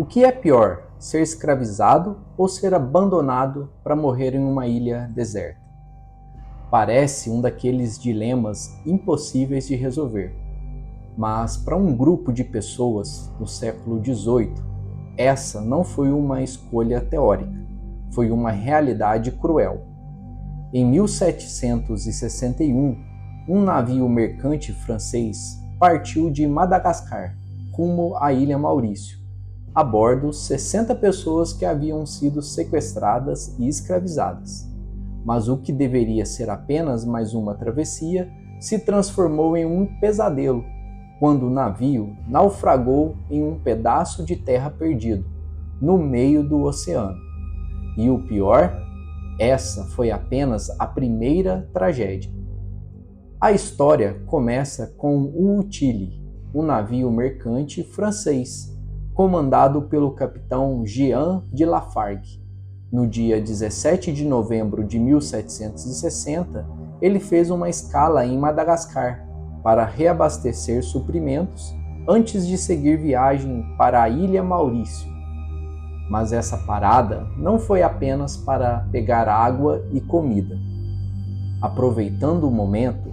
que é pior, ser escravizado ou ser abandonado para morrer em uma ilha deserta? Parece um daqueles dilemas impossíveis de resolver, mas para um grupo de pessoas no século XVIII, essa não foi uma escolha teórica, foi uma realidade cruel. Em 1761, um navio mercante francês partiu de Madagascar rumo à Ilha Maurício. A bordo, 60 pessoas que haviam sido sequestradas e escravizadas. Mas o que deveria ser apenas mais uma travessia se transformou em um pesadelo, quando o navio naufragou em um pedaço de terra perdido, no meio do oceano. E o pior, essa foi apenas a primeira tragédia. A história começa com o Utile, um navio mercante francês, comandado pelo capitão Jean de Lafargue. No dia 17 de novembro de 1760, ele fez uma escala em Madagascar para reabastecer suprimentos antes de seguir viagem para a Ilha Maurício. Mas essa parada não foi apenas para pegar água e comida. Aproveitando o momento,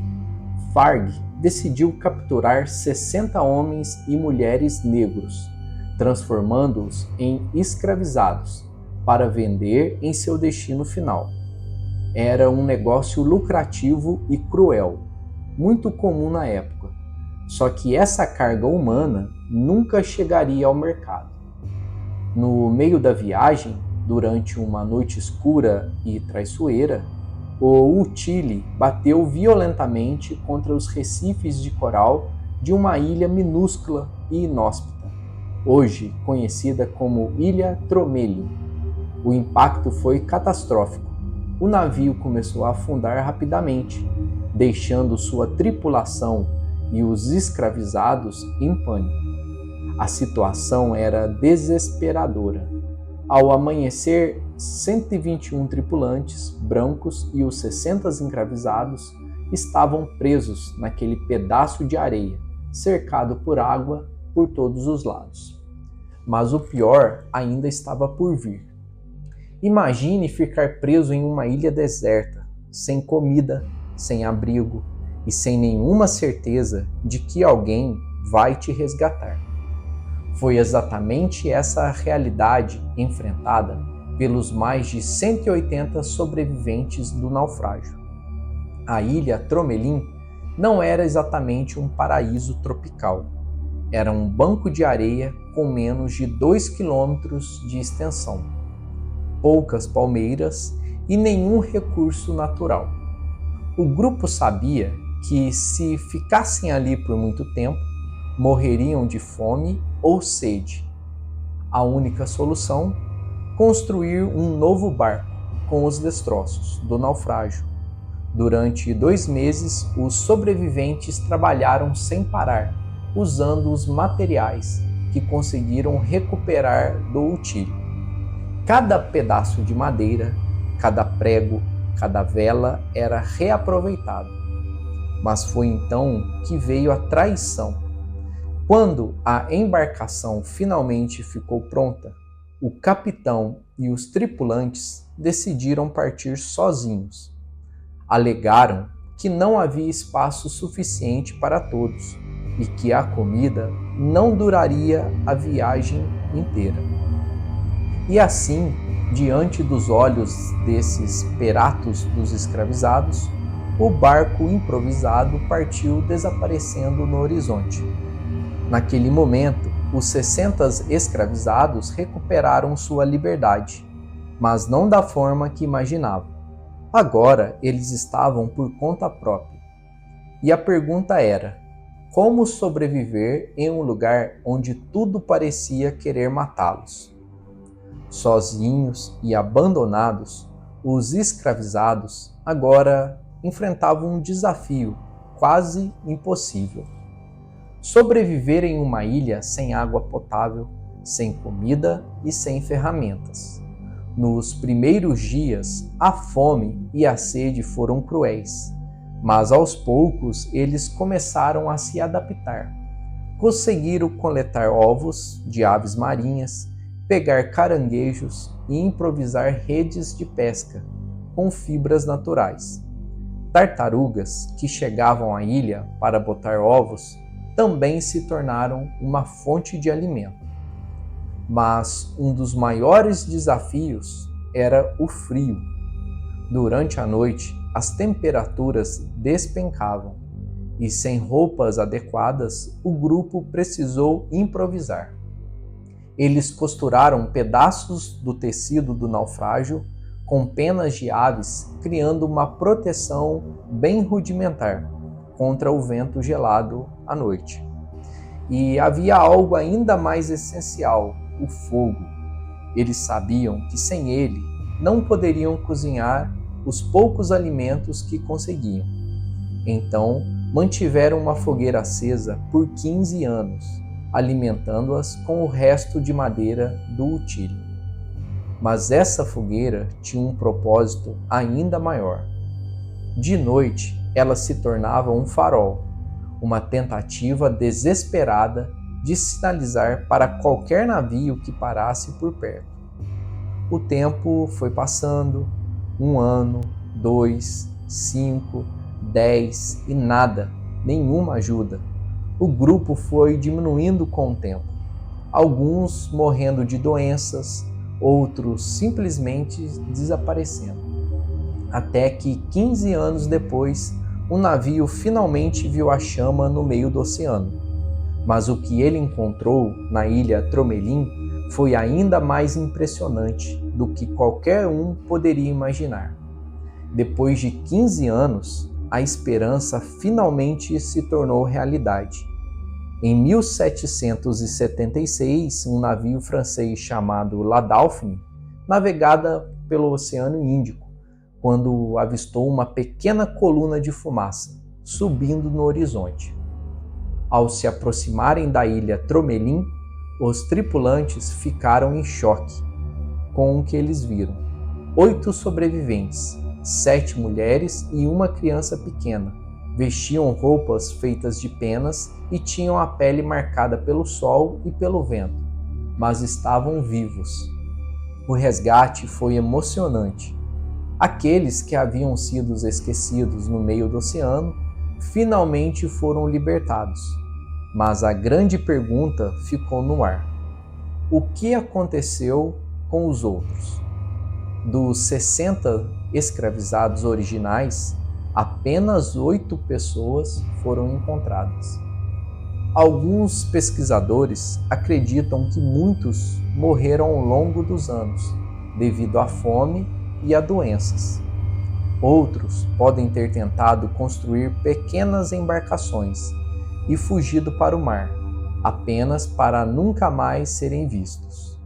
Fargue decidiu capturar 60 homens e mulheres negros, transformando-os em escravizados, para vender em seu destino final. Era um negócio lucrativo e cruel, muito comum na época, só que essa carga humana nunca chegaria ao mercado. No meio da viagem, durante uma noite escura e traiçoeira, o Utile bateu violentamente contra os recifes de coral de uma ilha minúscula e inóspita, hoje conhecida como Ilha Tromelin. O impacto foi catastrófico. O navio começou a afundar rapidamente, deixando sua tripulação e os escravizados em pânico. A situação era desesperadora. Ao amanhecer, 121 tripulantes brancos e os 60 escravizados estavam presos naquele pedaço de areia, cercado por água por todos os lados. Mas o pior ainda estava por vir. Imagine ficar preso em uma ilha deserta, sem comida, sem abrigo e sem nenhuma certeza de que alguém vai te resgatar. Foi exatamente essa a realidade enfrentada pelos mais de 180 sobreviventes do naufrágio. A ilha Tromelin não era exatamente um paraíso tropical. Era um banco de areia com menos de 2 quilômetros de extensão, poucas palmeiras e nenhum recurso natural. O grupo sabia que, se ficassem ali por muito tempo, morreriam de fome ou sede. A única solução: construir um novo barco com os destroços do naufrágio. Durante 2 meses, os sobreviventes trabalharam sem parar, usando os materiais que conseguiram recuperar do Utile. Cada pedaço de madeira, cada prego, cada vela era reaproveitado. Mas foi então que veio a traição. Quando a embarcação finalmente ficou pronta, o capitão e os tripulantes decidiram partir sozinhos. Alegaram que não havia espaço suficiente para todos e que a comida não duraria a viagem inteira. E assim, diante dos olhos desses piratas dos escravizados, o barco improvisado partiu desaparecendo no horizonte. Naquele momento, os 60 escravizados recuperaram sua liberdade, mas não da forma que imaginavam. Agora eles estavam por conta própria. E a pergunta era: como sobreviver em um lugar onde tudo parecia querer matá-los? Sozinhos e abandonados, os escravizados agora enfrentavam um desafio quase impossível. Sobreviver em uma ilha sem água potável, sem comida e sem ferramentas. Nos primeiros dias, a fome e a sede foram cruéis, mas aos poucos eles começaram a se adaptar. Conseguiram coletar ovos de aves marinhas, pegar caranguejos e improvisar redes de pesca com fibras naturais. Tartarugas que chegavam à ilha para botar ovos também se tornaram uma fonte de alimento. Mas um dos maiores desafios era o frio. Durante a noite, as temperaturas despencavam e, sem roupas adequadas, o grupo precisou improvisar. Eles costuraram pedaços do tecido do naufrágio com penas de aves, criando uma proteção bem rudimentar contra o vento gelado à noite. E havia algo ainda mais essencial: o fogo. Eles sabiam que sem ele não poderiam cozinhar os poucos alimentos que conseguiam. Então, mantiveram uma fogueira acesa por 15 anos, alimentando-as com o resto de madeira do utilho. Mas essa fogueira tinha um propósito ainda maior. De noite, ela se tornava um farol, uma tentativa desesperada de sinalizar para qualquer navio que parasse por perto. O tempo foi passando, 1 ano, 2, 5, 10 e nada, nenhuma ajuda. O grupo foi diminuindo com o tempo, alguns morrendo de doenças, outros simplesmente desaparecendo. Até que 15 anos depois, o navio finalmente viu a chama no meio do oceano. Mas o que ele encontrou na ilha Tromelin foi ainda mais impressionante do que qualquer um poderia imaginar. Depois de 15 anos, a esperança finalmente se tornou realidade. Em 1776, um navio francês chamado La Dauphine navegava pelo Oceano Índico, quando avistou uma pequena coluna de fumaça subindo no horizonte. Ao se aproximarem da ilha Tromelin, os tripulantes ficaram em choque com o que eles viram. 8 sobreviventes, 7 mulheres e uma criança pequena, vestiam roupas feitas de penas e tinham a pele marcada pelo sol e pelo vento, mas estavam vivos. O resgate foi emocionante. Aqueles que haviam sido esquecidos no meio do oceano finalmente foram libertados. Mas a grande pergunta ficou no ar: o que aconteceu com os outros? Dos 60 escravizados originais, apenas 8 pessoas foram encontradas. Alguns pesquisadores acreditam que muitos morreram ao longo dos anos, devido à fome e a doenças. Outros podem ter tentado construir pequenas embarcações e fugido para o mar, apenas para nunca mais serem vistos.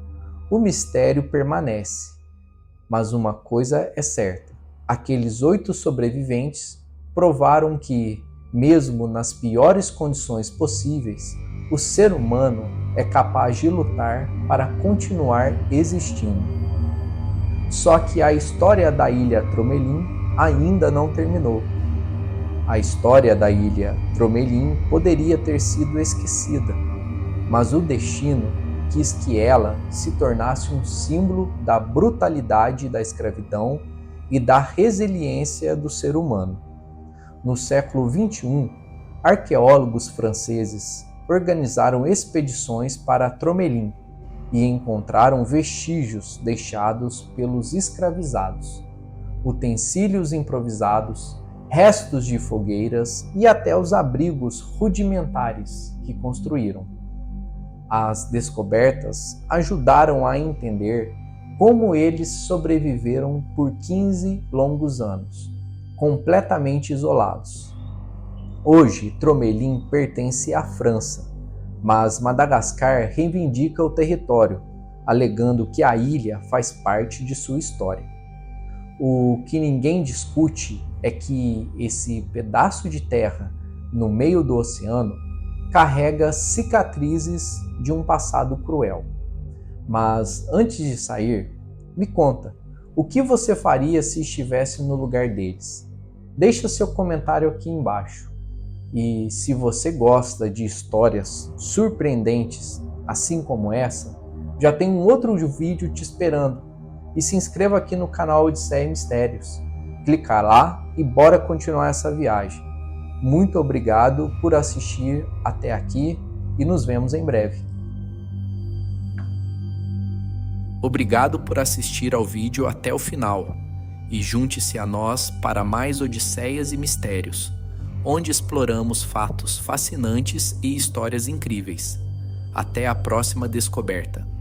O mistério permanece, mas uma coisa é certa: aqueles 8 sobreviventes provaram que, mesmo nas piores condições possíveis, o ser humano é capaz de lutar para continuar existindo. Só que a história da ilha Tromelin ainda não terminou. A história da ilha Tromelin poderia ter sido esquecida, mas o destino quis que ela se tornasse um símbolo da brutalidade da escravidão e da resiliência do ser humano. No século XXI, arqueólogos franceses organizaram expedições para Tromelin e encontraram vestígios deixados pelos escravizados, utensílios improvisados, restos de fogueiras e até os abrigos rudimentares que construíram. As descobertas ajudaram a entender como eles sobreviveram por 15 longos anos, completamente isolados. Hoje, Tromelin pertence à França, mas Madagascar reivindica o território, alegando que a ilha faz parte de sua história. O que ninguém discute é que esse pedaço de terra no meio do oceano carrega cicatrizes de um passado cruel. Mas antes de sair, me conta, o que você faria se estivesse no lugar deles? Deixa seu comentário aqui embaixo. E se você gosta de histórias surpreendentes, assim como essa, Já tem um outro vídeo te esperando. E se inscreva aqui no canal Odisseia Mistérios. Clica lá e bora continuar essa viagem. Muito obrigado por assistir até aqui e nos vemos em breve. Obrigado por assistir ao vídeo até o final e junte-se a nós para mais Odisseias e Mistérios, onde exploramos fatos fascinantes e histórias incríveis. Até a próxima descoberta.